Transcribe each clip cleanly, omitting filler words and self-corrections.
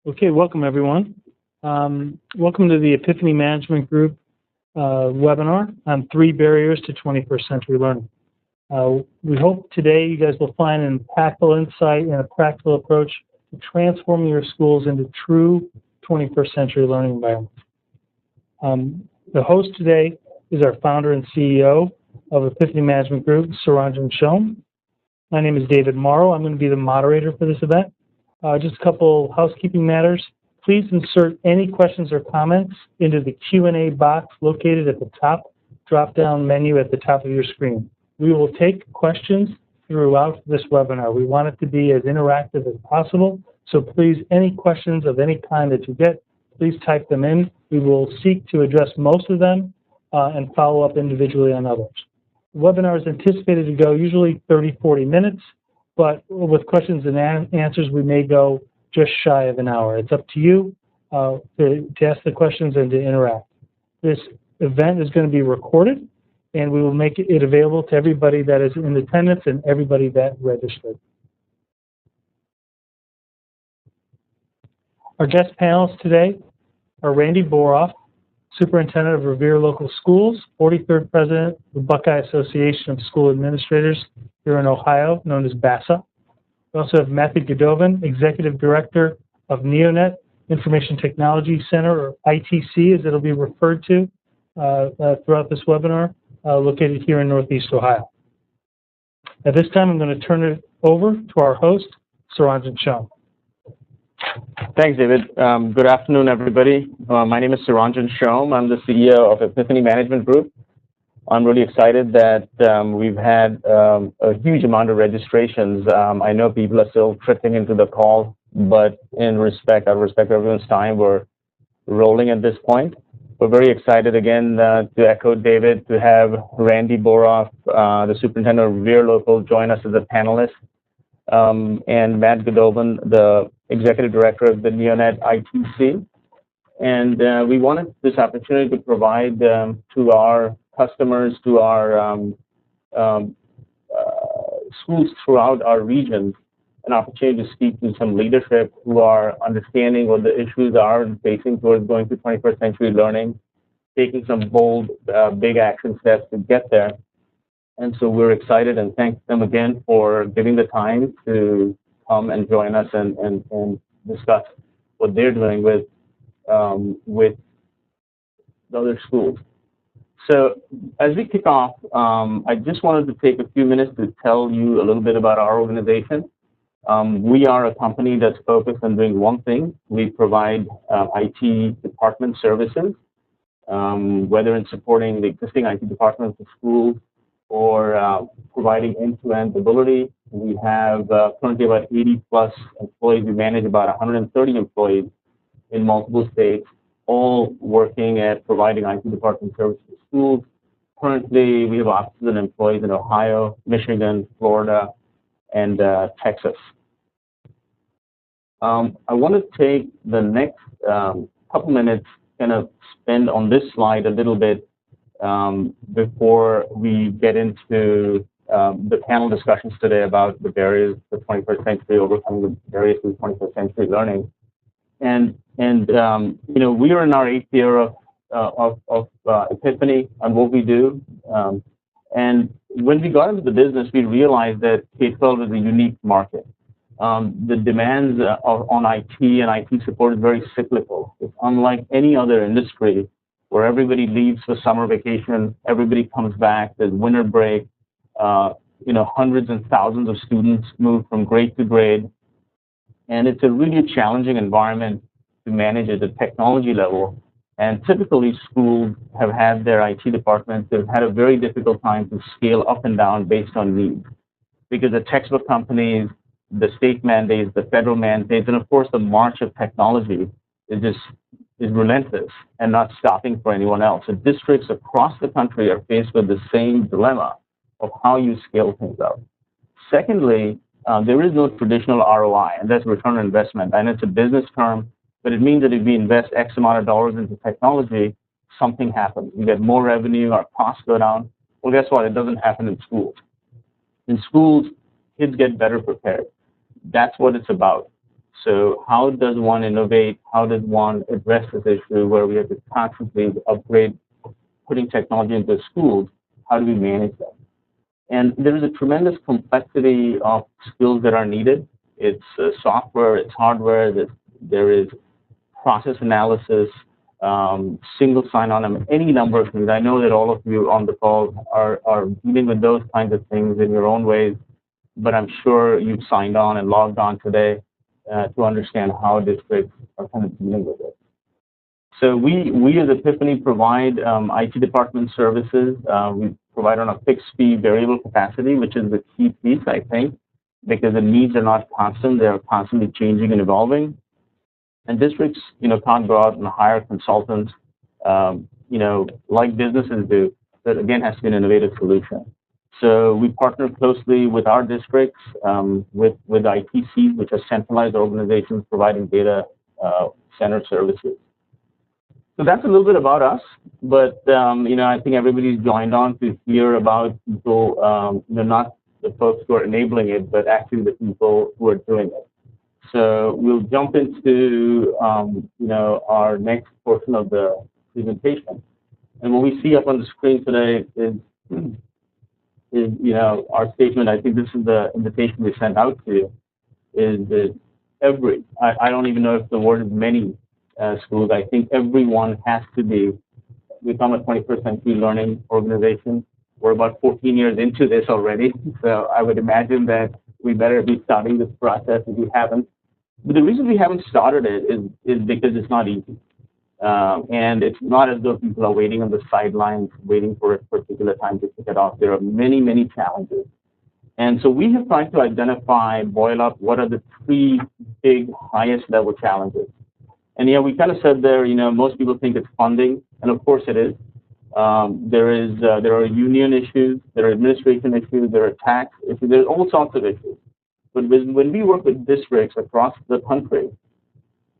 Okay, welcome everyone. Welcome to the Epiphany Management Group webinar on 3 barriers to 21st century learning. We hope today you guys will find an impactful insight and a practical approach to transforming your schools into true 21st century learning environments. The host today is our founder and CEO of Epiphany Management Group, Suranjan Shome. My name is David Morrow. I'm going to be the moderator for this event. Just a couple housekeeping matters. Please insert any questions or comments into the Q&A box located at the top drop-down menu at the top of your screen. We will take questions throughout this webinar. We want it to be as interactive as possible, so please, any questions of any kind that you get, please type them in. We will seek to address most of them and follow up individually on others. The webinar is anticipated to go usually 30-40 minutes, but with questions and answers, we may go just shy of an hour. It's up to you to ask the questions and to interact. This event is going to be recorded, and we will make it available to everybody that is in attendance and everybody that registered. Our guest panelists today are Randy Boroff, Superintendent of Revere Local Schools, 43rd President of the Buckeye Association of School Administrators here in Ohio, known as BASA. We also have Matthew Godovan, Executive Director of NeoNet Information Technology Center, or ITC as it'll be referred to throughout this webinar, located here in Northeast Ohio. At this time, I'm going to turn it over to our host, Suranjan Shome. Thanks, David. Good afternoon, everybody. My name is Suranjan Shome. I'm the CEO of Epiphany Management Group. I'm really excited that we've had a huge amount of registrations. I know people are still trickling into the call, but out of respect for everyone's time, we're rolling at this point. We're very excited again to echo David, to have Randy Boroff, the Superintendent of Revere Local, join us as a panelist, and Matt Godovan, the Executive Director of the NeoNet ITC. And we wanted this opportunity to provide to our customers, to our schools throughout our region, an opportunity to speak to some leadership who are understanding what the issues are and facing towards going to 21st century learning, taking some bold, big action steps to get there. And so we're excited and thank them again for giving the time to come and join us and discuss what they're doing with the other schools. So as we kick off, I just wanted to take a few minutes to tell you a little bit about our organization. We are a company that's focused on doing one thing. We provide IT department services, whether in supporting the existing IT departments of schools or providing end-to-end ability. We have currently about 80 plus employees. We manage about 130 employees in multiple states, all working at providing IT department services to schools. Currently, we have offices and employees in Ohio, Michigan, Florida, and Texas. I want to take the next couple minutes, kind of spend on this slide a little bit before we get into the panel discussions today about the barriers to the 21st century, overcoming the barriers to 21st century learning. And you know, we are in our 8th year of Epiphany on what we do. And when we got into the business, we realized that K-12 is a unique market. The demands on IT and IT support is very cyclical. It's unlike any other industry where everybody leaves for summer vacation, everybody comes back, there's winter break, you know, hundreds and thousands of students move from grade to grade. And it's a really challenging environment to manage at the technology level. And typically schools have had their IT departments, they've had a very difficult time to scale up and down based on needs. Because the textbook companies, the state mandates, the federal mandates, and of course the march of technology is relentless and not stopping for anyone else. And districts across the country are faced with the same dilemma of how you scale things up. Secondly, there is no traditional ROI, and that's return on investment. And it's a business term, but it means that if we invest X amount of dollars into technology, something happens. We get more revenue, our costs go down. Well, guess what? It doesn't happen in schools. In schools, kids get better prepared. That's what it's about. So how does one innovate? How does one address this issue where we have to constantly upgrade, putting technology into schools? How do we manage that? And there is a tremendous complexity of skills that are needed. It's software, it's hardware, there is process analysis, single sign-on, I mean, any number of things. I know that all of you on the call are dealing with those kinds of things in your own ways, but I'm sure you've signed on and logged on today to understand how districts are kind of dealing with it. So we as Epiphany provide IT department services. We provide on a fixed fee variable capacity, which is the key piece, I think, because the needs are not constant. They are constantly changing and evolving. And districts, can't go out and hire consultants, like businesses do. That again has to be an innovative solution. So we partner closely with our districts, with ITCs, which are centralized organizations providing data center services. So that's a little bit about us, but I think everybody's joined on to hear about people, not the folks who are enabling it, but actually the people who are doing it. So we'll jump into our next portion of the presentation, and what we see up on the screen today is our statement. I think this is the invitation we sent out to you. Is that I don't even know if the word is many schools. I think everyone has to become a 21st century learning organization. We're about 14 years into this already, so I would imagine that we better be starting this process if we haven't. But the reason we haven't started it is because it's not easy. And it's not as though people are waiting on the sidelines, waiting for a particular time to kick it off. There are many, many challenges. And so we have tried to identify, boil up, what are the three big, highest level challenges. And we kind of said there, most people think it's funding, and of course it is. There are union issues, there are administration issues, there are tax issues, there's all sorts of issues. But when we work with districts across the country,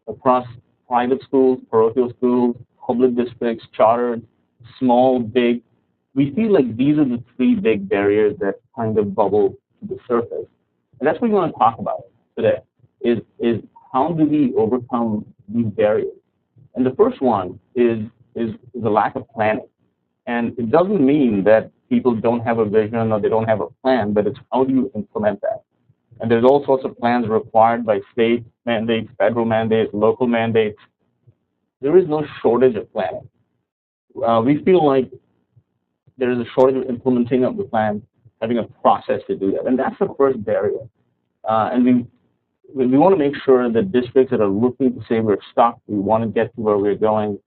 across private schools, parochial schools, public districts, chartered, small, big, we feel like these are the three big barriers that kind of bubble to the surface. And that's what we want to talk about today, is how do we overcome these barriers? And the first one is the lack of planning. And it doesn't mean that people don't have a vision or they don't have a plan, but it's how do you implement that? And there's all sorts of plans required by state mandates, federal mandates, local mandates. There is no shortage of planning. We feel like there is a shortage of implementing of the plan, having a process to do that. And that's the first barrier. And we want to make sure that districts that are looking to say we're stuck, we want to get to where we're going,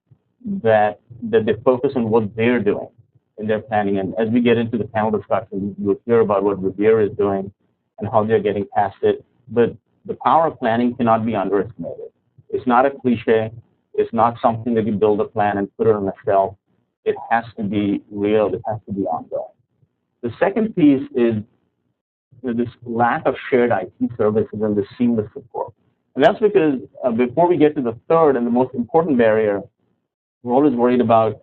that they focus on what they're doing in their planning. And as we get into the panel discussion, you'll hear about what Revere is doing and how they're getting past it. But the power of planning cannot be underestimated. It's not a cliche. It's not something that you build a plan and put it on a shelf. It has to be real. It has to be ongoing. The second piece is this lack of shared IT services and the seamless support. And that's because before we get to the third and the most important barrier, we're always worried about,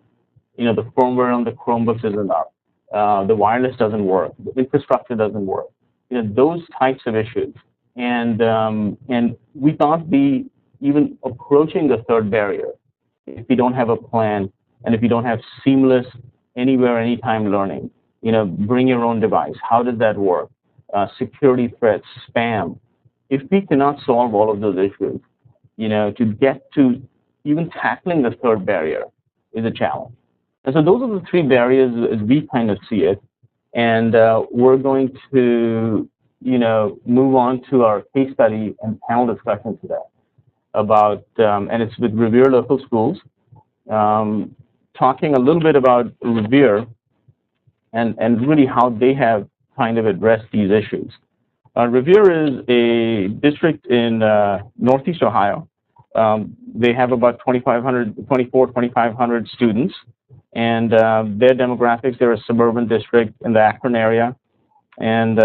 the firmware on the Chromebooks isn't up, the wireless doesn't work, the infrastructure doesn't work, those types of issues. And we can't be even approaching the third barrier if we don't have a plan and if you don't have seamless anywhere, anytime learning. Bring your own device. How does that work? Security threats, spam. If we cannot solve all of those issues, to get to even tackling the third barrier is a challenge. And so those are the three barriers as we kind of see it. And we're going to, move on to our case study and panel discussion today about, and it's with Revere Local Schools, talking a little bit about Revere and really how they have kind of addressed these issues. Revere is a district in Northeast Ohio. They have about 2,500 students, and their demographics, they're a suburban district in the Akron area, and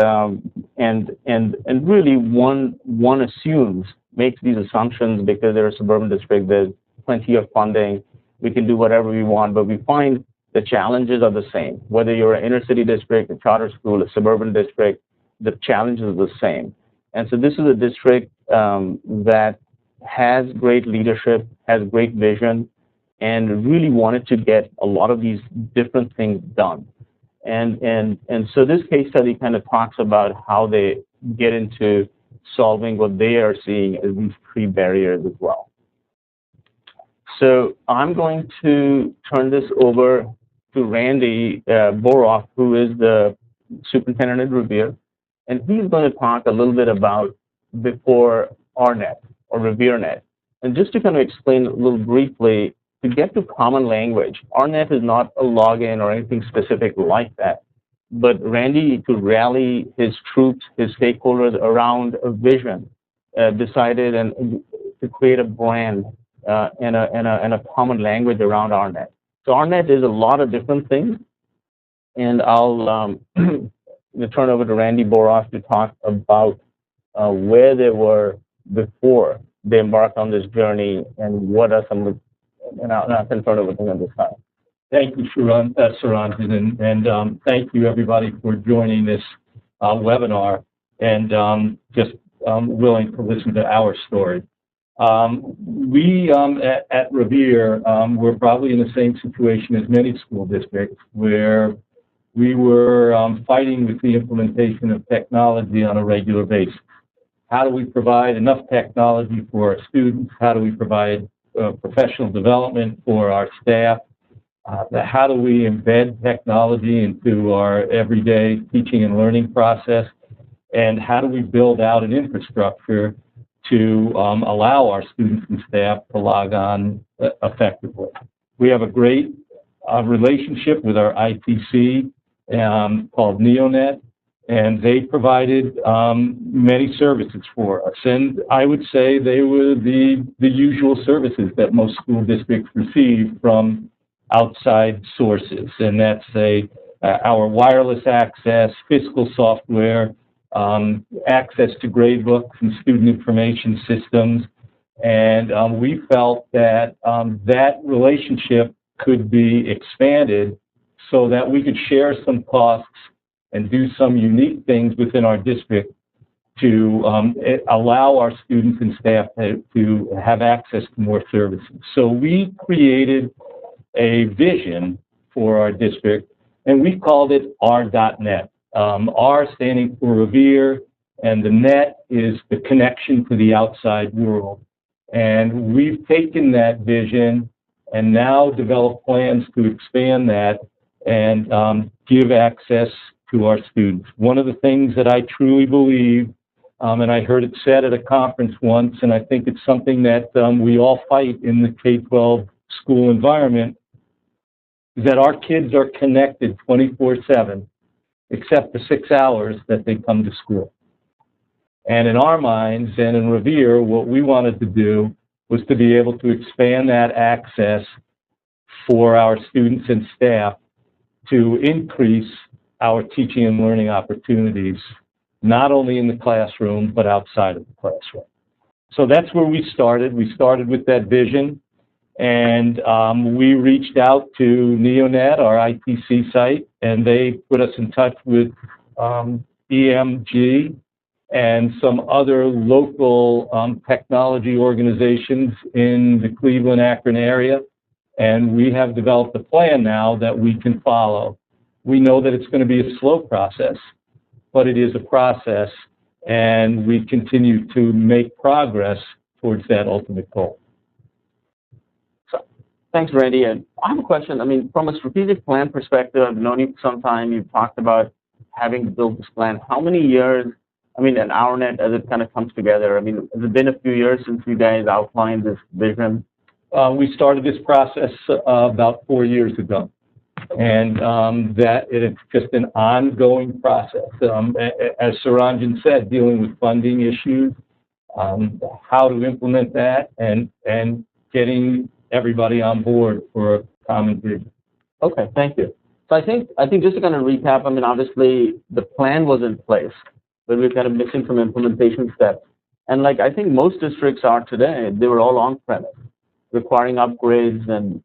really one assumes, makes these assumptions because they're a suburban district, there's plenty of funding, we can do whatever we want, but we find the challenges are the same. Whether you're an inner city district, a charter school, a suburban district, the challenges are the same. And so this is a district that has great leadership, has great vision, and really wanted to get a lot of these different things done. And so this case study kind of talks about how they get into solving what they are seeing as these three barriers as well. So I'm going to turn this over to Randy Boroff, who is the superintendent at Revere, and he's going to talk a little bit about before RNet or RevereNet. And just to kind of explain a little briefly, to get to common language, RNet is not a login or anything specific like that. But Randy, to rally his troops, his stakeholders around a vision, decided and to create a brand and a common language around RNet. So RNet is a lot of different things, and I'll turn over to Randy Boroff to talk about where they were before they embarked on this journey and what are some of, and I'll turn over to him on this side. Thank you, Suranjan, and thank you, everybody, for joining this webinar and just willing to listen to our story. We at Revere were probably in the same situation as many school districts where we were fighting with the implementation of technology on a regular basis. How do we provide enough technology for our students? How do we provide professional development for our staff? How do we embed technology into our everyday teaching and learning process? And how do we build out an infrastructure to allow our students and staff to log on effectively? We have a great relationship with our ITC called NeoNet, and they provided many services for us. And I would say they were the usual services that most school districts receive from outside sources, and that's our wireless access, fiscal software, access to gradebooks and student information systems. And we felt that that relationship could be expanded so that we could share some costs and do some unique things within our district to allow our students and staff to have access to more services. So we created a vision for our district, and we called it R.net. R standing for Revere, and the net is the connection to the outside world. And we've taken that vision and now developed plans to expand that and give access to our students. One of the things that I truly believe, and I heard it said at a conference once, and I think it's something that we all fight in the K-12 school environment, is that our kids are connected 24/7, except the 6 hours that they come to school. And in our minds and in Revere, what we wanted to do was to be able to expand that access for our students and staff to increase our teaching and learning opportunities, not only in the classroom, but outside of the classroom. So that's where we started. We started with that vision, and we reached out to NeoNet, our ITC site, and they put us in touch with EMG and some other local technology organizations in the Cleveland-Akron area. And we have developed a plan now that we can follow. We know that it's going to be a slow process, but it is a process, and we continue to make progress towards that ultimate goal. Thanks, Randy. And I have a question. I mean, from a strategic plan perspective, I've known you for some time. You've talked about having built this plan. How many years, I mean, an RNet as it kind of comes together? I mean, has it been a few years since you guys outlined this vision? We started this process about 4 years ago, and that it's just an ongoing process. As Suranjan said, dealing with funding issues, how to implement that, and getting everybody on board for a common vision. Okay, thank you. So I think just to kind of recap, I mean, obviously the plan was in place, but we're kind of missing some implementation steps. And like I think most districts are today, they were all on-premise, requiring upgrades and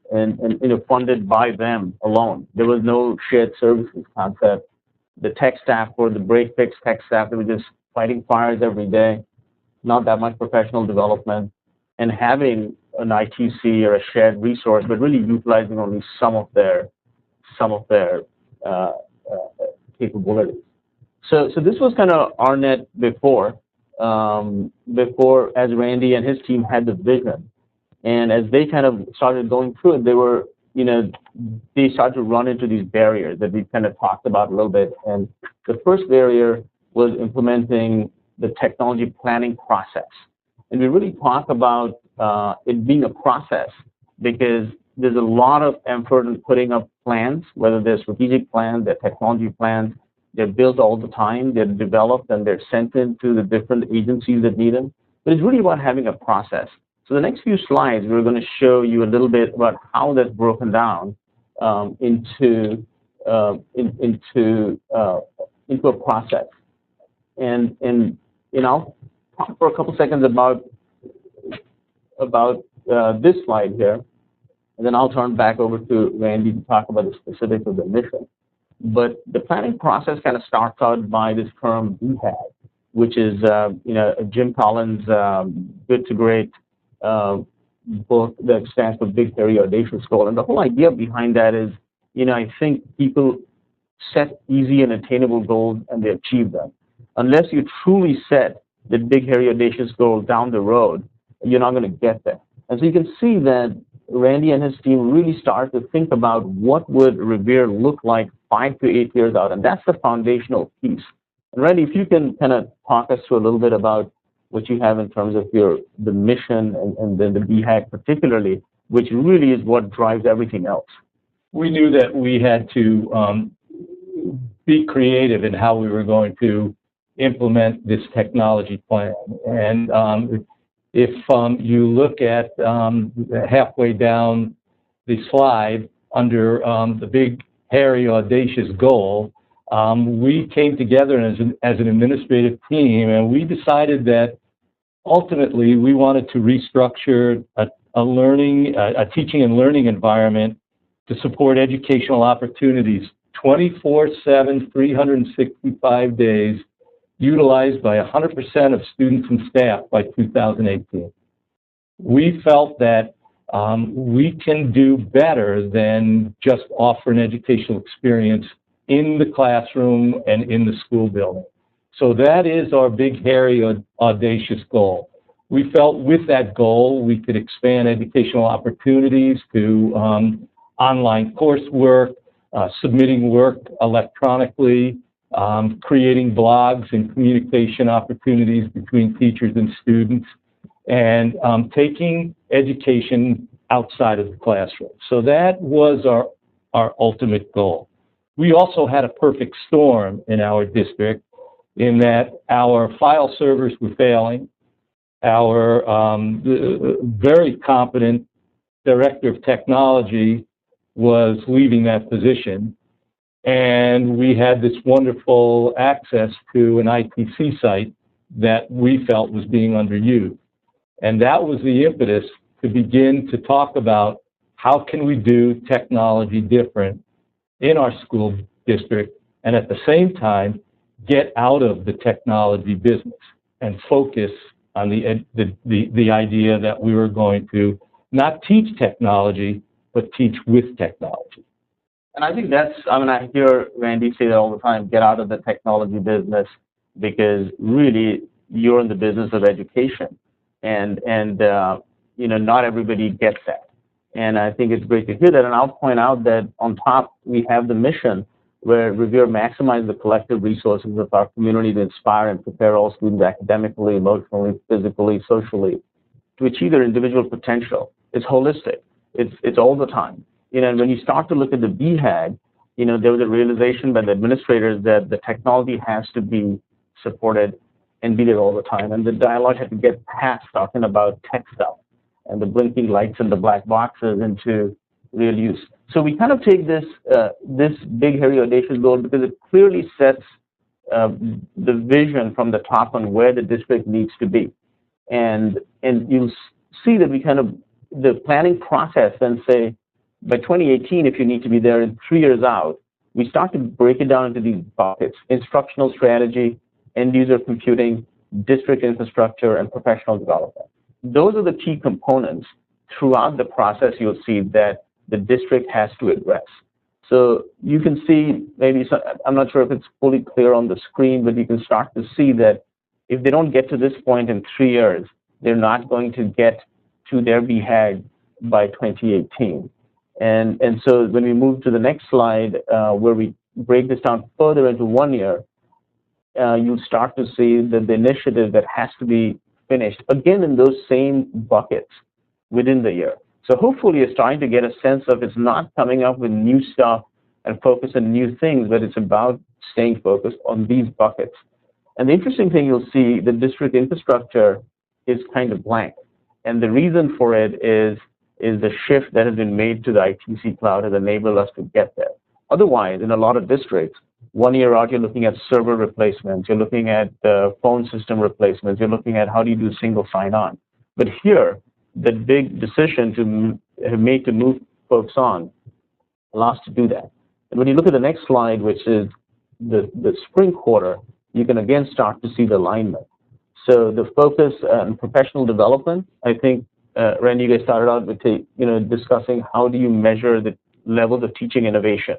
funded by them alone. There was no shared services concept. The tech staff or the break-fix tech staff, they were just fighting fires every day, not that much professional development, and having an ITC or a shared resource, but really utilizing only some of their uh, uh, capabilities. So this was kind of ARNet before, as Randy and his team had the vision. And as they kind of started going through it, they started to run into these barriers that we kind of talked about a little bit. And the first barrier was implementing the technology planning process. And we really talk about it being a process because there's a lot of effort in putting up plans, whether they're strategic plans, they're technology plans. They're built all the time, they're developed, and they're sent into the different agencies that need them. But it's really about having a process. So the next few slides, we're going to show you a little bit about how that's broken down into a process. And I'll talk for a couple seconds about this slide here, and then I'll turn back over to Randy to talk about the specifics of the mission. But the planning process kind of starts out by this term BHAG, which is Jim Collins' Good to Great book that stands for Big, Hairy, Audacious Goal. And the whole idea behind that is, I think people set easy and attainable goals and they achieve them. Unless you truly set the big, hairy, audacious goal down the road, you're not going to get there. And so you can see that Randy and his team really started to think about what would Revere look like 5 to 8 years out, and that's the foundational piece. And Randy, if you can kind of talk us through a little bit about what you have in terms of the mission and then the BHAG particularly, which really is what drives everything else. We knew that we had to be creative in how we were going to implement this technology plan. And if you look at halfway down the slide under the big, hairy, audacious goal, we came together as an administrative team, and we decided that ultimately we wanted to restructure a teaching and learning environment to support educational opportunities 24/7, 365 days, utilized by 100% of students and staff by 2018. We felt that we can do better than just offer an educational experience in the classroom and in the school building. So that is our big, hairy, audacious goal. We felt with that goal, we could expand educational opportunities to online coursework, submitting work electronically, creating blogs and communication opportunities between teachers and students, and taking education outside of the classroom. So that was our ultimate goal. We also had a perfect storm in our district in that our file servers were failing. Our very competent director of technology was leaving that position. And we had this wonderful access to an ITC site that we felt was being underused. And that was the impetus to begin to talk about how can we do technology different in our school district, and at the same time, get out of the technology business and focus on the idea that we were going to not teach technology, but teach with technology. And I think I hear Randy say that all the time, get out of the technology business, because really you're in the business of education. And not everybody gets that. And I think it's great to hear that. And I'll point out that on top, we have the mission where Revere maximizes the collective resources of our community to inspire and prepare all students academically, emotionally, physically, socially, to achieve their individual potential. It's holistic. It's all the time. And when you start to look at the BHAG, there was a realization by the administrators that the technology has to be supported and be there all the time. And the dialogue had to get past talking about tech stuff and the blinking lights and the black boxes into real use. So we kind of take this big, hairy, audacious goal because it clearly sets the vision from the top on where the district needs to be. And you'll see that we kind of, the planning process then say, by 2018, if you need to be there in 3 years out, we start to break it down into these buckets: instructional strategy, end user computing, district infrastructure, and professional development. Those are the key components throughout the process you'll see that the district has to address. So you can see, I'm not sure if it's fully clear on the screen, but you can start to see that if they don't get to this point in 3 years, they're not going to get to their BHAG by 2018. And so when we move to the next slide, where we break this down further into 1 year, you'll start to see that the initiative that has to be finished, again, in those same buckets within the year. So hopefully you're starting to get a sense of it's not coming up with new stuff and focus on new things, but it's about staying focused on these buckets. And the interesting thing you'll see, the district infrastructure is kind of blank. And the reason for it is the shift that has been made to the ITC cloud has enabled us to get there. Otherwise, in a lot of districts, 1 year out, you're looking at server replacements, you're looking at phone system replacements, you're looking at how do you do single sign-on. But here, the big decision to have made to move folks on allows to do that. And when you look at the next slide, which is the spring quarter, you can again start to see the alignment. So the focus on professional development, I think, Randy, you guys started out with discussing how do you measure the levels of teaching innovation.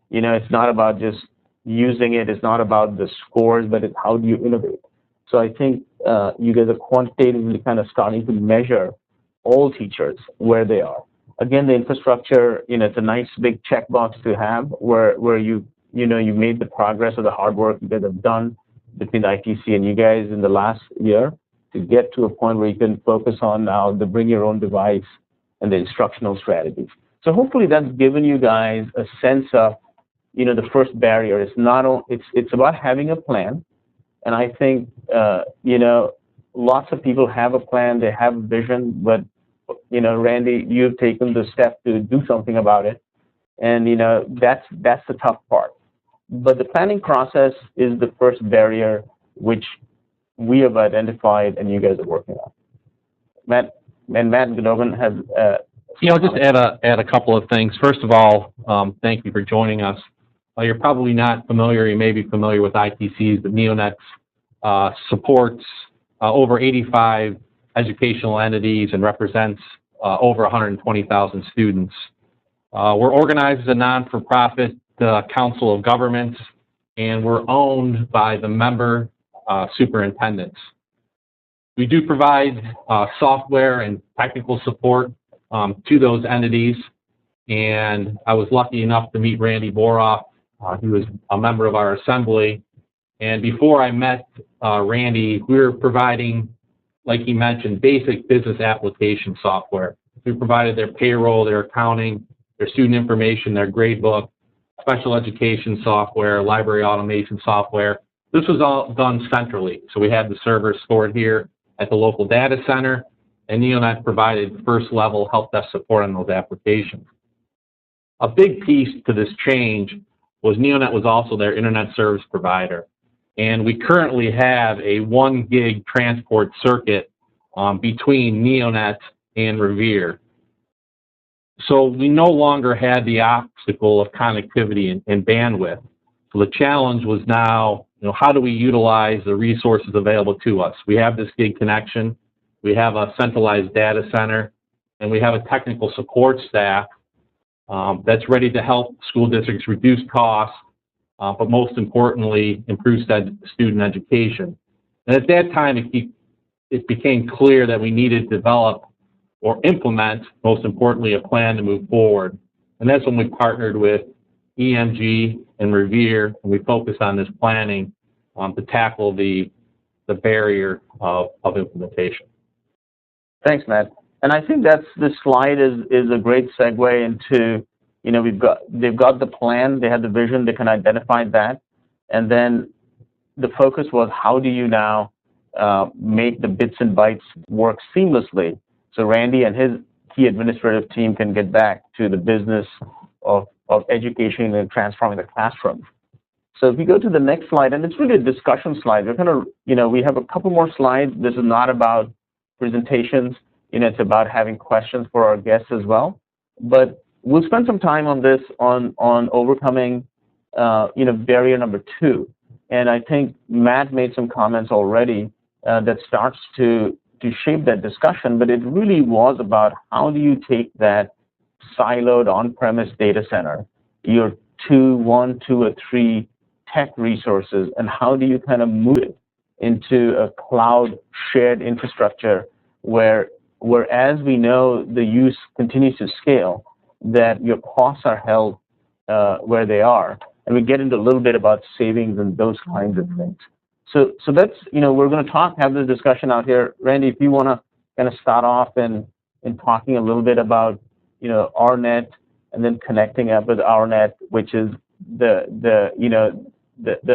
It's not about just using it, it's not about the scores, but it's how do you innovate. So I think you guys are quantitatively kind of starting to measure all teachers where they are. Again, the infrastructure, it's a nice big checkbox to have where you made the progress of the hard work you guys have done between the ITC and you guys in the last year to get to a point where you can focus on now the bring your own device and the instructional strategies. So hopefully that's given you guys a sense of, the first barrier. It's about having a plan. And I think, lots of people have a plan, they have a vision, but, Randy, you've taken the step to do something about it. And, that's the tough part. But the planning process is the first barrier which we have identified and you guys are working on. Matt Gnogan has... I'll just add a couple of things. First of all, thank you for joining us. You're probably not familiar, you may be familiar with ITCs, but Neonet supports over 85 educational entities and represents over 120,000 students. We're organized as a non-for-profit council of governments, and we're owned by the member superintendents. We do provide software and technical support to those entities, and I was lucky enough to meet Randy Boroff, who was a member of our assembly. And before I met Randy, we were providing, like he mentioned, basic business application software. We provided their payroll, their accounting, their student information, their gradebook, special education software, library automation software. This was all done centrally. So we had the servers stored here at the local data center, and Neonet provided first level help desk support on those applications. A big piece to this change was Neonet was also their internet service provider. And we currently have a 1 gig transport circuit between Neonet and Revere. So we no longer had the obstacle of connectivity and bandwidth. So the challenge was now, how do we utilize the resources available to us? We have this gig connection, we have a centralized data center, and we have a technical support staff that's ready to help school districts reduce costs, but most importantly, improve student education. And at that time, it became clear that we needed to develop or implement, most importantly, a plan to move forward. And that's when we partnered with EMG and Revere, and we focused on this planning to tackle the barrier of implementation. Thanks, Matt. And I think this slide is a great segue into, they've got the plan, they had the vision, they can identify that, and then the focus was how do you now make the bits and bytes work seamlessly so Randy and his key administrative team can get back to the business of education and transforming the classroom. So if we go to the next slide, and it's really a discussion slide, we're kind of, we have a couple more slides. This is not about presentations, it's about having questions for our guests as well. But we'll spend some time on this, on overcoming, barrier number 2. And I think Matt made some comments already that starts to shape that discussion, but it really was about how do you take that siloed on-premise data center, your one, two, or three tech resources, and how do you kind of move it into a cloud shared infrastructure where as we know the use continues to scale, that your costs are held where they are. And we get into a little bit about savings and those kinds of things. So that's, we're going to have this discussion out here. Randy, if you want to kind of start off in talking a little bit about, RNet and then connecting up with RNet, which is the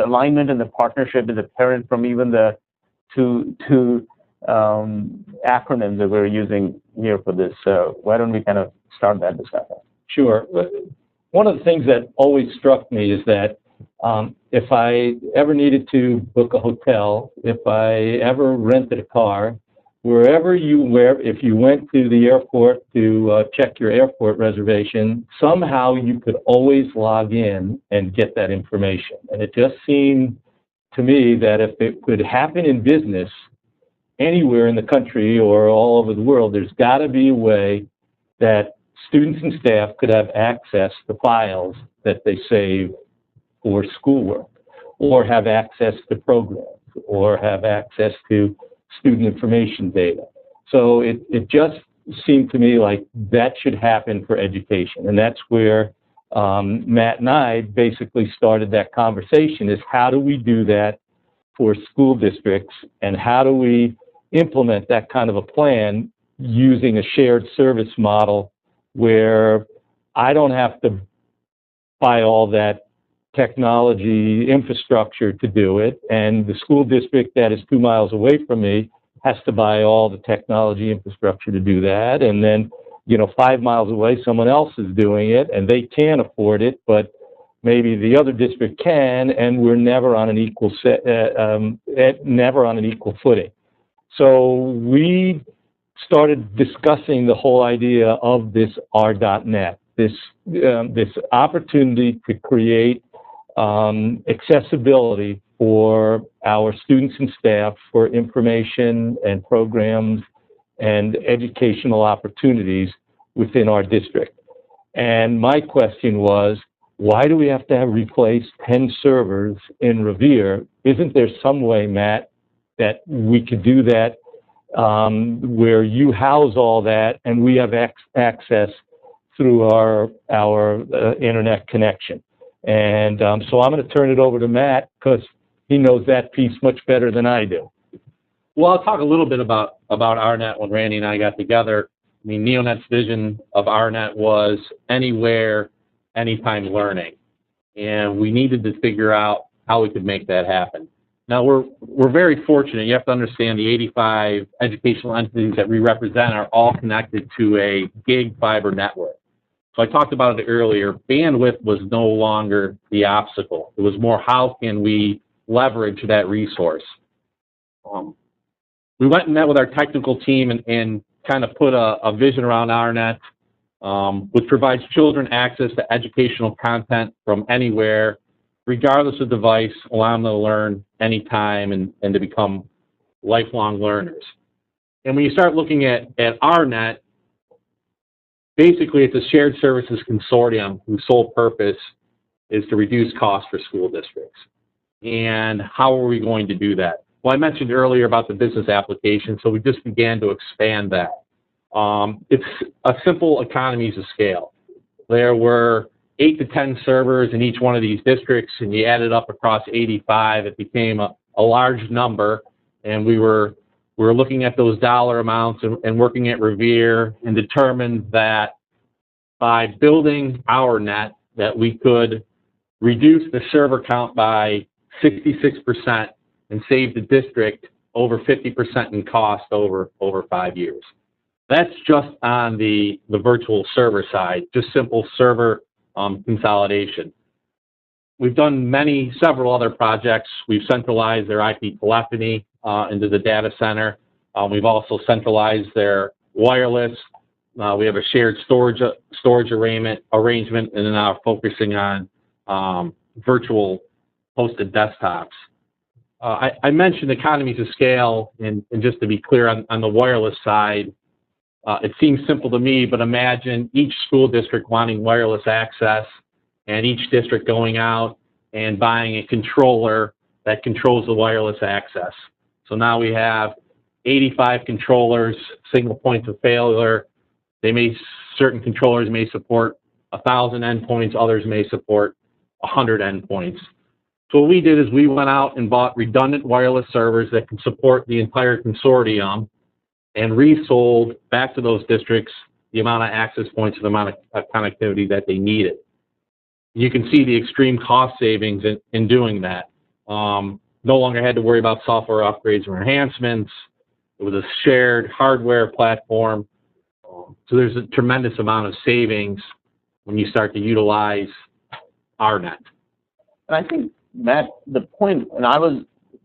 alignment and the partnership is apparent from even the two acronyms that we're using here for this. So why don't we kind of start that discussion? Sure. One of the things that always struck me is that if I ever needed to book a hotel, if I ever rented a car, if you went to the airport to check your airport reservation, somehow you could always log in and get that information. And it just seemed to me that if it could happen in business anywhere in the country or all over the world, there's got to be a way that students and staff could have access to files that they save for schoolwork, or have access to programs, or have access to student information data. So it just seemed to me like that should happen for education. And that's where Matt and I basically started that conversation, is how do we do that for school districts, and how do we implement that kind of a plan using a shared service model where I don't have to buy all that technology infrastructure to do it, and the school district that is 2 miles away from me has to buy all the technology infrastructure to do that, and then 5 miles away someone else is doing it and they can't afford it, but maybe the other district can, and we're never on an equal footing. So we started discussing the whole idea of this R.net, this opportunity to create accessibility for our students and staff for information and programs and educational opportunities within our district. And my question was, why do we have to replace 10 servers in Revere? Isn't there some way, Matt, that we could do that where you house all that and we have access through our internet connection? And so I'm going to turn it over to Matt, because he knows that piece much better than I do. Well, I'll talk a little bit about RNet. When Randy and I got together, I mean, NeoNet's vision of RNet was anywhere, anytime learning. And we needed to figure out how we could make that happen. Now, we're very fortunate. You have to understand the 85 educational entities that we represent are all connected to a gig fiber network. So I talked about it earlier. Bandwidth was no longer the obstacle. It was more, how can we leverage that resource? We went and met with our technical team and kind of put a vision around RNet, which provides children access to educational content from anywhere, regardless of device, allowing them to learn anytime and to become lifelong learners. And when you start looking at RNet, basically it's a shared services consortium whose sole purpose is to reduce costs for school districts. And how are we going to do that? Well, I mentioned earlier about the business application, so we just began to expand that. It's a simple economies of scale. There were 8 to 10 servers in each one of these districts, and you added up across 85, it became a large number, and we were looking at those dollar amounts and working at Revere, and determined that by building RNet, that we could reduce the server count by 66% and save the district over 50% in cost over 5 years. That's just on the virtual server side, just simple server consolidation. We've done several other projects. We've centralized their IP telephony into the data center. We've also centralized their wireless. We have a shared storage arrangement, and then now focusing on virtual hosted desktops. I mentioned economies of scale, and just to be clear on the wireless side, it seems simple to me, but imagine each school district wanting wireless access and each district going out and buying a controller that controls the wireless access. So now we have 85 controllers, single points of failure. Certain controllers may support 1,000 endpoints, others may support 100 endpoints. So what we did is we went out and bought redundant wireless servers that can support the entire consortium and resold back to those districts the amount of access points and the amount of connectivity that they needed. You can see the extreme cost savings in doing that. No longer had to worry about software upgrades or enhancements. It was a shared hardware platform. So there's a tremendous amount of savings when you start to utilize our net. And I think, Matt, the point,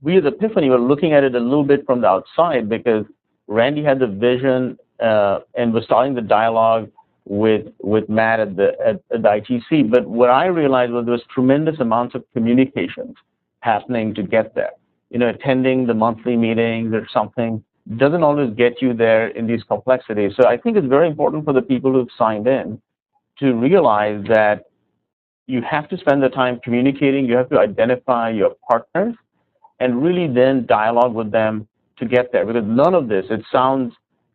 we as Epiphany were looking at it a little bit from the outside because Randy had the vision and was starting the dialogue with Matt at the ITC. But what I realized was there was tremendous amounts of communications happening to get there. Attending the monthly meetings or something doesn't always get you there in these complexities. So I think it's very important for the people who've signed in to realize that you have to spend the time communicating, you have to identify your partners, and really then dialogue with them to get there. Because none of this, it sounds,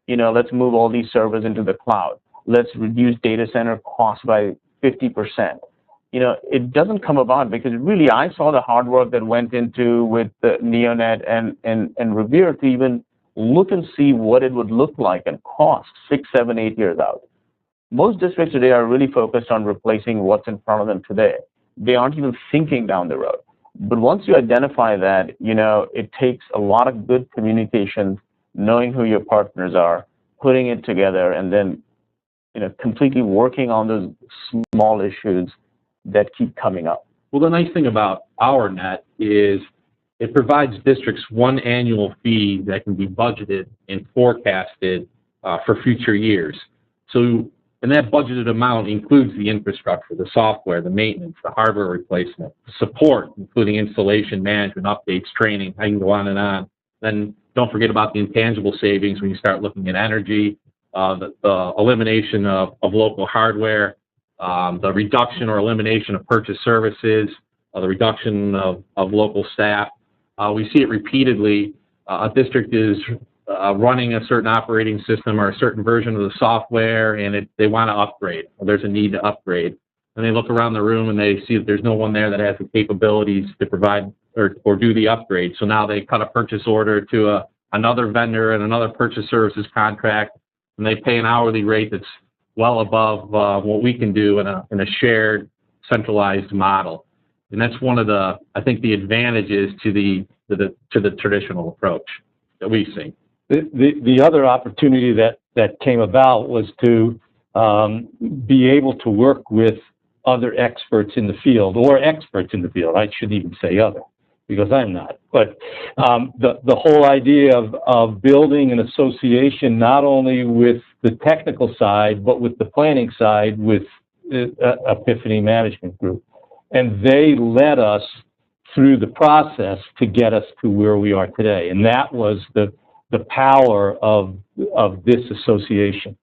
let's move all these servers into the cloud. Let's reduce data center costs by 50%. It doesn't come about because really I saw the hard work that went into with the Neonet and Revere to even look and see what it would look like and cost 6, 7, 8 years out. Most districts today are really focused on replacing what's in front of them today. They aren't even thinking down the road. But once you identify that, it takes a lot of good communication, knowing who your partners are, putting it together, and then, completely working on those small issues that keep coming up. Well, the nice thing about our net is it provides districts one annual fee that can be budgeted and forecasted for future years. So, and that budgeted amount includes the infrastructure, the software, the maintenance, the hardware replacement, the support, including installation, management, updates, training. I can go on and on. Then don't forget about the intangible savings when you start looking at energy, the elimination of local hardware, the reduction or elimination of purchase services, the reduction of local staff. We see it repeatedly. A district is running a certain operating system or a certain version of the software, and they want to upgrade, or there's a need to upgrade. And they look around the room and they see that there's no one there that has the capabilities to provide or do the upgrade. So now they cut a purchase order to another vendor and another purchase services contract, and they pay an hourly rate that's well above what we can do in a shared, centralized model. And that's one of the, I think, the advantages to the traditional approach that we see. The other opportunity that came about was to be able to work with other experts in the field, or experts in the field. I shouldn't even say other, because I'm not. But the whole idea of building an association not only with the technical side, but with the planning side with Epiphany Management Group. And they led us through the process to get us to where we are today. And that was the power of this association.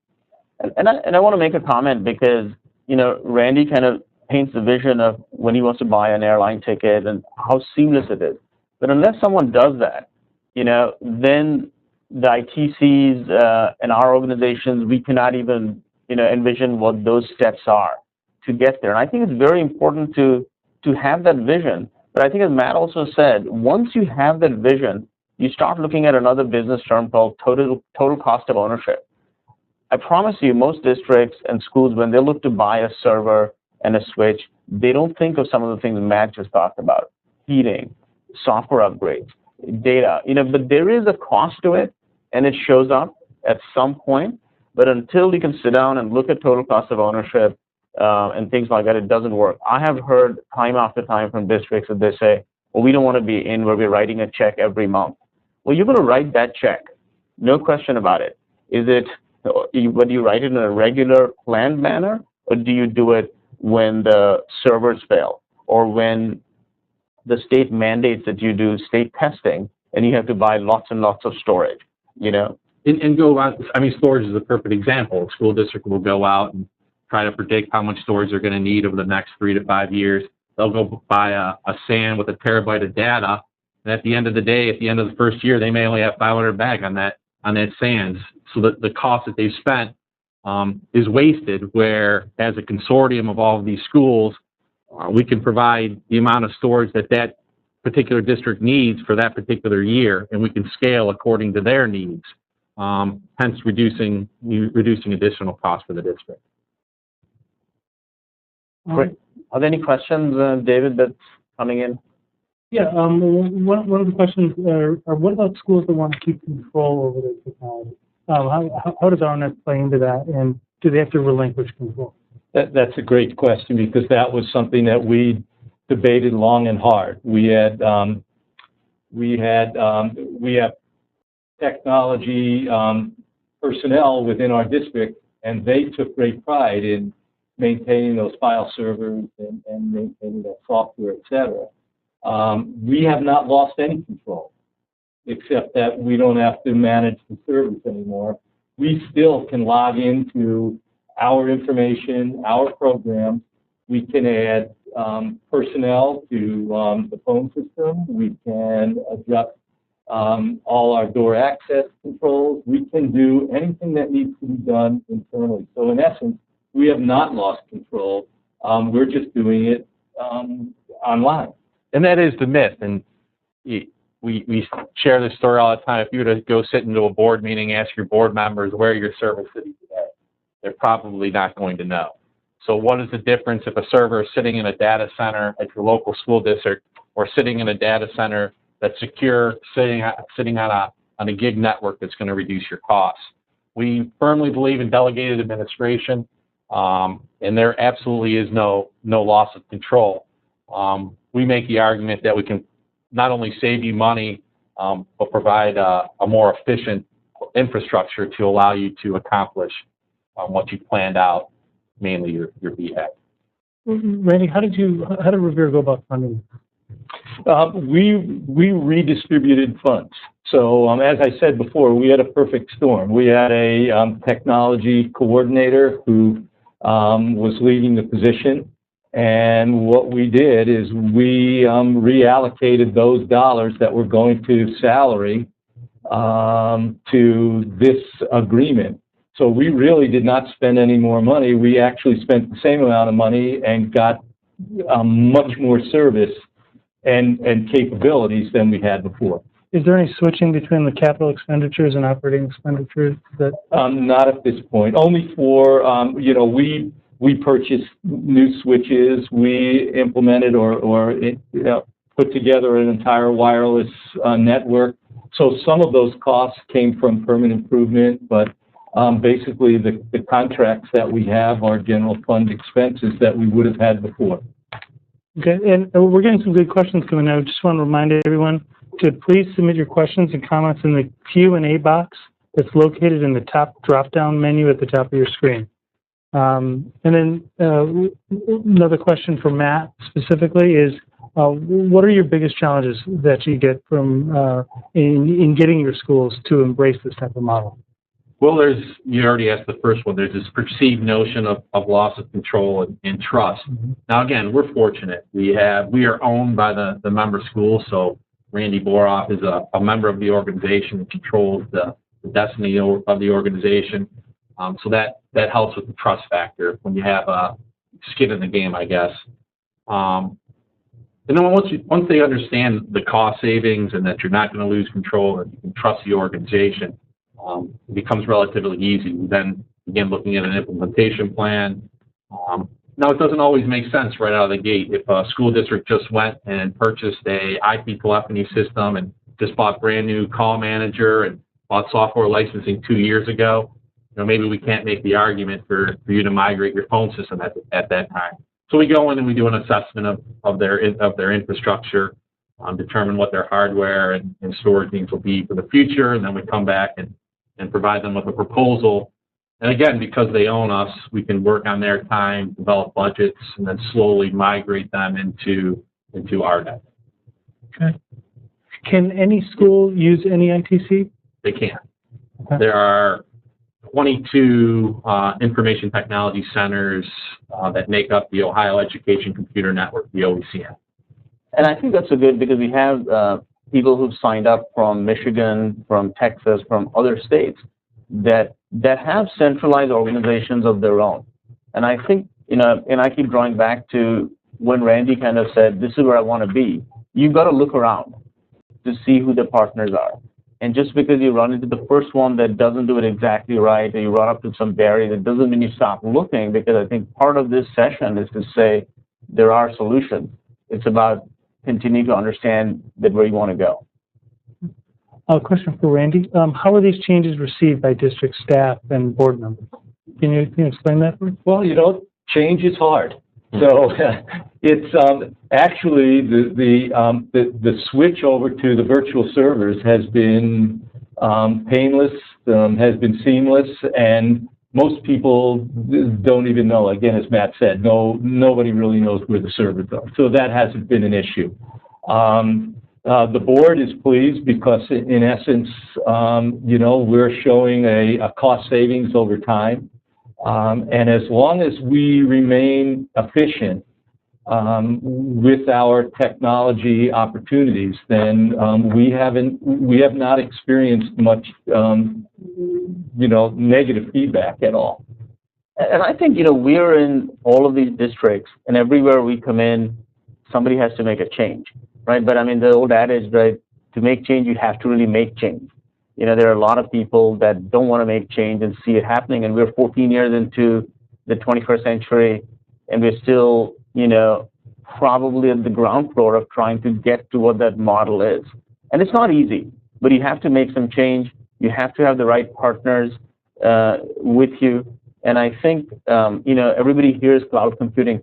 And I want to make a comment because, Randy kind of paints the vision of when he wants to buy an airline ticket and how seamless it is. But unless someone does that, then the ITCs and our organizations, we cannot even, envision what those steps are to get there. And I think it's very important to have that vision. But I think, as Matt also said, once you have that vision, you start looking at another business term called total cost of ownership. I promise you, most districts and schools, when they look to buy a server and a switch, they don't think of some of the things Matt just talked about: heating, software upgrades, data. But there is a cost to it, and it shows up at some point. But until you can sit down and look at total cost of ownership and things like that, it doesn't work. I have heard time after time from districts that they say, well, we don't want to be in where we're writing a check every month. Well, you're going to write that check, no question about it. Whether you write it in a regular planned manner, or do you do it when the servers fail, or when the state mandates that you do state testing, and you have to buy lots and lots of storage, you know? And go out, I mean, storage is a perfect example. A school district will go out and try to predict how much storage they're going to need over the next 3 to 5 years. They'll go buy a SAN with a terabyte of data, and at the end of the day, at the end of the first year, they may only have 500 meg on that SAN. So the cost that they've spent is wasted, where as a consortium of all of these schools, we can provide the amount of storage that particular district needs for that particular year, and we can scale according to their needs, hence reducing additional costs for the district. Great. Are there any questions, David, that's coming in? Yeah, one of the questions are what about schools that want to keep control over their technology? How does RNet play into that, and do they have to relinquish control? That's a great question, because that was something that we debated long and hard. We have technology personnel within our district, and they took great pride in maintaining those file servers and maintaining that software, et cetera. We have not lost any control, except that we don't have to manage the servers anymore. We still can log into our information, our programs. We can add personnel to the phone system. We can adjust all our door access controls. We can do anything that needs to be done internally. So in essence, we have not lost control. We're just doing it online. And that is the myth. And we share this story all the time. If you were to go sit into a board meeting, ask your board members, where are your servers sitting today? They're probably not going to know. So what is the difference if a server is sitting in a data center at your local school district, or sitting in a data center that's secure, sitting on a gig network that's going to reduce your costs? We firmly believe in delegated administration, and there absolutely is no loss of control. We make the argument that we can not only save you money, but provide a more efficient infrastructure to allow you to accomplish what you planned out, mainly your BHAG. Randy, how did Revere go about funding? We redistributed funds. So as I said before, we had a perfect storm. We had a technology coordinator who was leading the position. And what we did is we reallocated those dollars that were going to salary to this agreement. So we really did not spend any more money. We actually spent the same amount of money and got much more service and capabilities than we had before. Is there any switching between the capital expenditures and operating expenditures? Not at this point. Only for, we purchased new switches. We implemented or put together an entire wireless network. So some of those costs came from permanent improvement, but basically the contracts that we have are general fund expenses that we would have had before. Okay, and we're getting some good questions coming out. I just want to remind everyone to please submit your questions and comments in the Q&A box that's located in the top drop-down menu at the top of your screen. And then another question for Matt specifically is, what are your biggest challenges that you get from in getting your schools to embrace this type of model? Well, you already asked the first one. There's this perceived notion of loss of control and trust. Mm-hmm. Now, again, we're fortunate. We are owned by the member schools, so Randy Boroff is a member of the organization and controls the destiny of the organization. So that helps with the trust factor when you have a skin in the game, I guess. And then once they understand the cost savings and that you're not going to lose control and you can trust the organization, it becomes relatively easy. Then, again, looking at an implementation plan. Now, it doesn't always make sense right out of the gate. If a school district just went and purchased a IP telephony system and just bought brand new call manager and bought software licensing 2 years ago, maybe we can't make the argument for you to migrate your phone system at that time. So we go in and we do an assessment of their infrastructure, determine what their hardware and storage needs will be for the future, and then we come back and provide them with a proposal. And again, because they own us, we can work on their time, develop budgets, and then slowly migrate them into RNet. Okay. Can any school use any ITC? They can. Okay. There are 22 information technology centers that make up the Ohio Education Computer Network, the OECN. And I think that's a good, because we have people who've signed up from Michigan, from Texas, from other states that have centralized organizations of their own. And I think, and I keep drawing back to when Randy kind of said, this is where I want to be. You've got to look around to see who the partners are. And just because you run into the first one that doesn't do it exactly right, or you run up to some barrier, that doesn't mean you stop looking, because I think part of this session is to say there are solutions. It's about continuing to understand that where you want to go. A question for Randy. How are these changes received by district staff and board members? Can you explain that for me? Well, change is hard. So it's actually the switch over to the virtual servers has been painless, has been seamless, and most people don't even know. Again, as Matt said, nobody really knows where the servers are. So that hasn't been an issue. The board is pleased because, in essence, we're showing a cost savings over time. And as long as we remain efficient with our technology opportunities, then we have not experienced much, negative feedback at all. And I think, we're in all of these districts, and everywhere we come in, somebody has to make a change, right? But I mean, the old adage, right, to make change, you have to really make change. There are a lot of people that don't want to make change and see it happening, and we're 14 years into the 21st century, and we're still, probably at the ground floor of trying to get to what that model is. And it's not easy, but you have to make some change. You have to have the right partners with you. And I think, everybody hears cloud computing.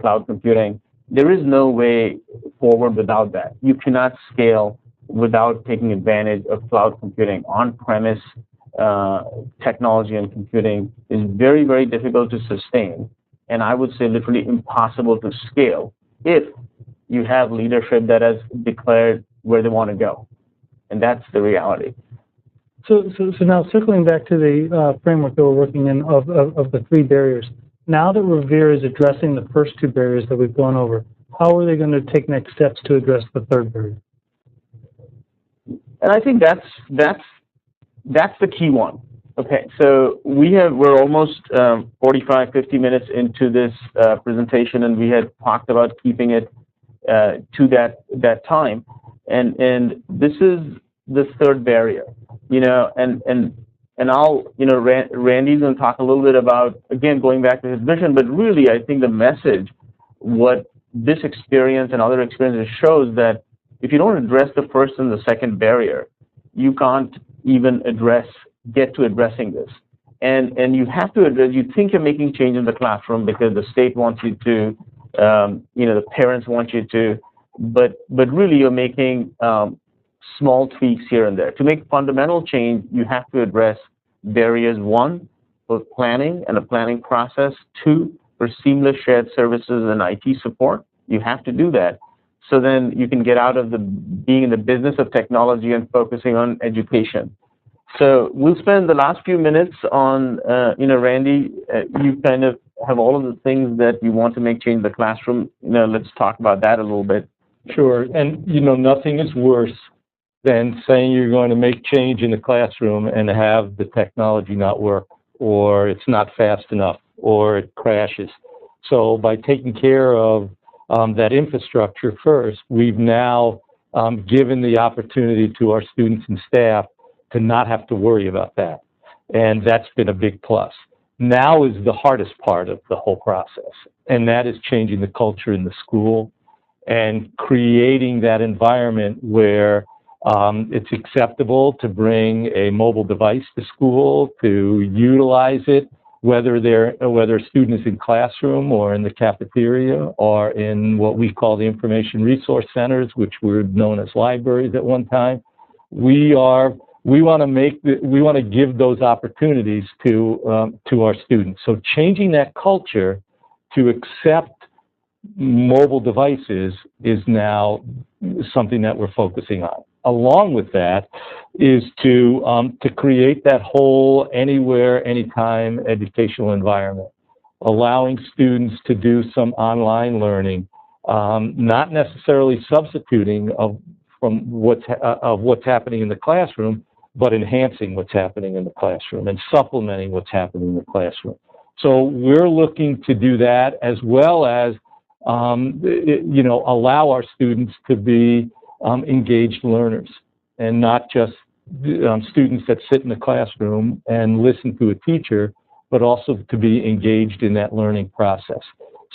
There is no way forward without that. You cannot scale without taking advantage of cloud computing. On-premise technology and computing is very, very difficult to sustain, and I would say literally impossible to scale if you have leadership that has declared where they want to go, and that's the reality. So now circling back to the framework that we're working in of the three barriers, now that Revere is addressing the first two barriers that we've gone over, how are they going to take next steps to address the third barrier? And I think that's the key one. Okay, so we're almost 45, 50 minutes into this presentation, and we had talked about keeping it to that time. And this is the third barrier, and I'll, Randy's going to talk a little bit about, again, going back to his vision, but really I think the message, what this experience and other experiences shows, that if you don't address the first and the second barrier, you can't even get to addressing this. And you have to address, you think you're making change in the classroom because the state wants you to, the parents want you to, but really you're making small tweaks here and there. To make fundamental change, you have to address barriers. One, for planning and a planning process. Two, for seamless shared services and IT support. You have to do that. So then you can get out of being in the business of technology and focusing on education. So we'll spend the last few minutes on, Randy, you kind of have all of the things that you want to make change in the classroom. Let's talk about that a little bit. Sure. And, nothing is worse than saying you're going to make change in the classroom and have the technology not work, or it's not fast enough, or it crashes. So by taking care of that infrastructure first, we've now given the opportunity to our students and staff to not have to worry about that. And that's been a big plus. Now is the hardest part of the whole process, and that is changing the culture in the school and creating that environment where it's acceptable to bring a mobile device to school, to utilize it, whether a student is in classroom or in the cafeteria or in what we call the information resource centers, which were known as libraries at one time. We want to give those opportunities to our students. So changing that culture to accept mobile devices is now something that we're focusing on. Along with that is to create that whole anywhere, anytime educational environment, allowing students to do some online learning, not necessarily substituting of what's happening in the classroom, but enhancing what's happening in the classroom and supplementing what's happening in the classroom. So we're looking to do that, as well as allow our students to be engaged learners, and not just students that sit in the classroom and listen to a teacher, but also to be engaged in that learning process.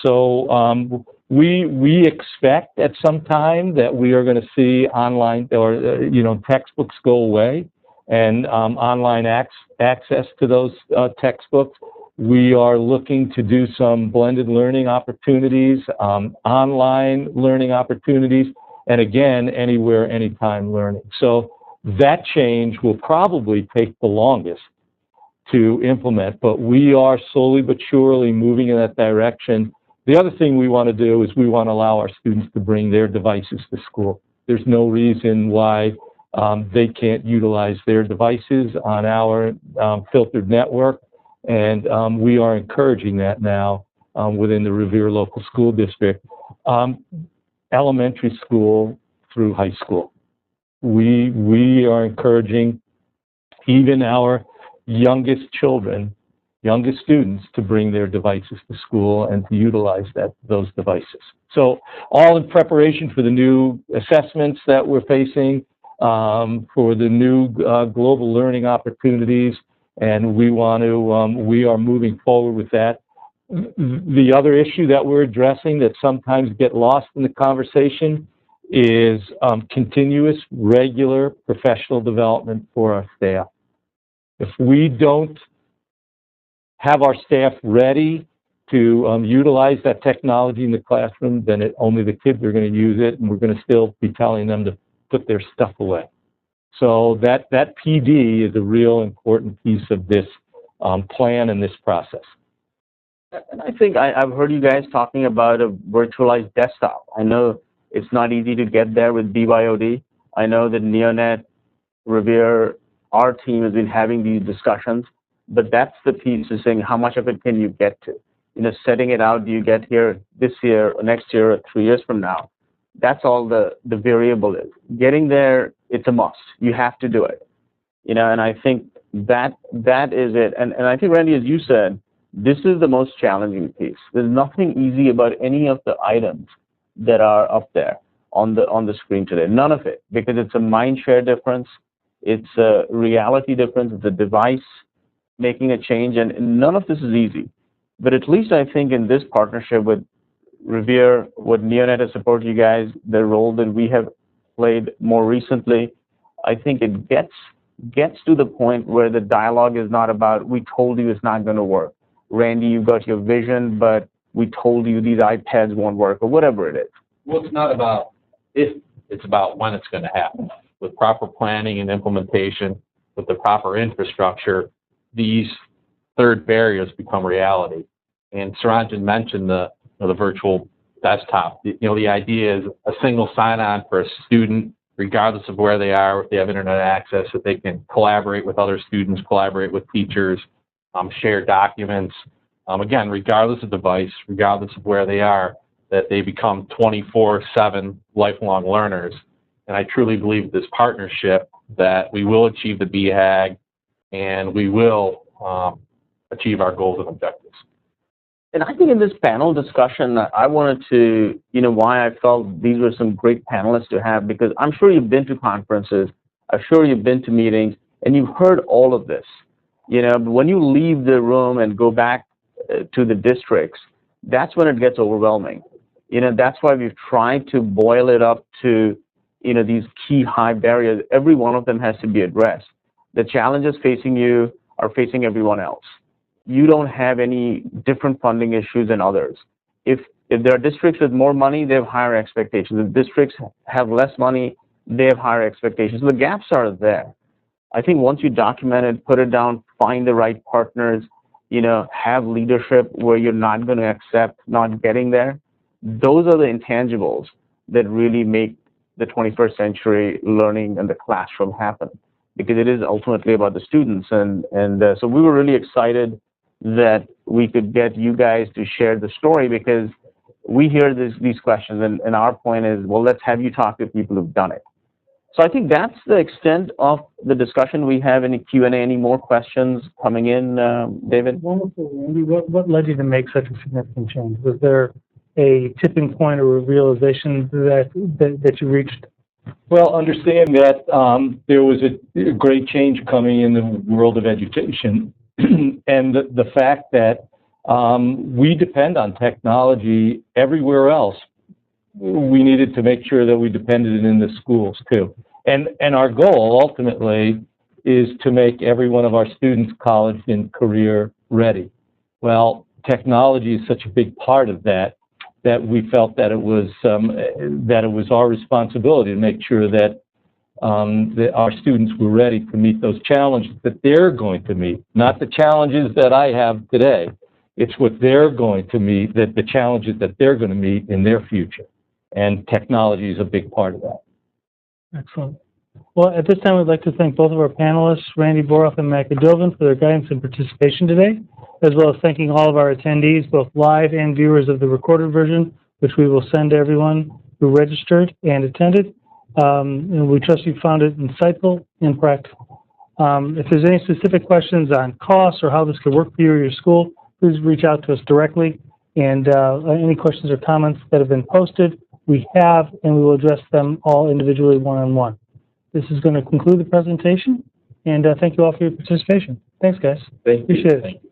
So we expect at some time that we are going to see online or textbooks go away, and online access to those textbooks. We are looking to do some blended learning opportunities, online learning opportunities, and again, anywhere, anytime learning. So that change will probably take the longest to implement, but we are slowly but surely moving in that direction. The other thing we want to do is we want to allow our students to bring their devices to school. There's no reason why they can't utilize their devices on our filtered network, and we are encouraging that now within the Revere local school district, elementary school through high school. We are encouraging even our youngest students to bring their devices to school and to utilize those devices. So all in preparation for the new assessments that we're facing, for the new global learning opportunities, and we are moving forward with that. The other issue that we're addressing that sometimes get lost in the conversation is continuous, regular professional development for our staff. If we don't have our staff ready to utilize that technology in the classroom, then only the kids are going to use it, and we're going to still be telling them to put their stuff away. So that PD is a real important piece of this plan and this process. And I think I've heard you guys talking about a virtualized desktop. I know it's not easy to get there with BYOD. I know that Neonet, Revere, our team has been having these discussions, but that's the piece of saying how much of it can you get to? Setting it out, do you get here this year, or next year, or 3 years from now? That's all the variable is. Getting there, it's a must. You have to do it. And I think that is it. And I think, Randy, as you said, this is the most challenging piece. There's nothing easy about any of the items that are up there on the screen today. None of it, because it's a mind share difference, it's a reality difference, it's a device making a change, and none of this is easy. But at least I think in this partnership with Revere, what Neonet has supported you guys, the role that we have played more recently, I think it gets to the point where the dialogue is not about, we told you it's not going to work. Randy, you got your vision, but we told you these iPads won't work, or whatever it is. Well, it's not about if, it's about when it's going to happen. With proper planning and implementation, with the proper infrastructure, these third barriers become reality. And Suranjan mentioned the virtual desktop. The idea is a single sign-on for a student, regardless of where they are, if they have internet access, that they can collaborate with other students, collaborate with teachers, share documents. Again, regardless of device, regardless of where they are, that they become 24/7 lifelong learners. And I truly believe this partnership that we will achieve the BHAG and we will achieve our goals and objectives. And I think in this panel discussion, I wanted to, why I felt these were some great panelists to have, because I'm sure you've been to conferences, I'm sure you've been to meetings, and you've heard all of this. But when you leave the room and go back to the districts, that's when it gets overwhelming. That's why we've tried to boil it up to, these key high barriers. Every one of them has to be addressed. The challenges facing you are facing everyone else. You don't have any different funding issues than others. If there are districts with more money, they have higher expectations. If districts have less money, they have higher expectations. So the gaps are there. I think once you document it, put it down, find the right partners, have leadership where you're not going to accept not getting there, those are the intangibles that really make the 21st century learning in the classroom happen, because it is ultimately about the students. So we were really excited that we could get you guys to share the story, because we hear these questions, and our point is, well, let's have you talk to people who've done it. So I think that's the extent of the discussion. We have any Q&A, any more questions coming in, David? Wonderful, Randy. What led you to make such a significant change? Was there a tipping point or a realization that you reached? Well, understand that there was a great change coming in the world of education, and the fact that we depend on technology everywhere else. We needed to make sure that we depended in the schools too. And our goal ultimately is to make every one of our students college and career ready. Well, technology is such a big part of that we felt that it was our responsibility to make sure that our students were ready to meet those challenges that they're going to meet, not the challenges that I have today. It's what they're going to meet, the challenges that they're going to meet in their future. And technology is a big part of that. Excellent. Well, at this time, we'd like to thank both of our panelists, Randy Boroff and Matt Godovin, for their guidance and participation today, as well as thanking all of our attendees, both live and viewers of the recorded version, which we will send to everyone who registered and attended. And we trust you found it insightful and practical. If there's any specific questions on costs or how this could work for you or your school, please reach out to us directly. And any questions or comments that have been posted, we have, and we will address them all individually one-on-one. This is going to conclude the presentation, and thank you all for your participation. Thanks, guys. Thank you. Appreciate it.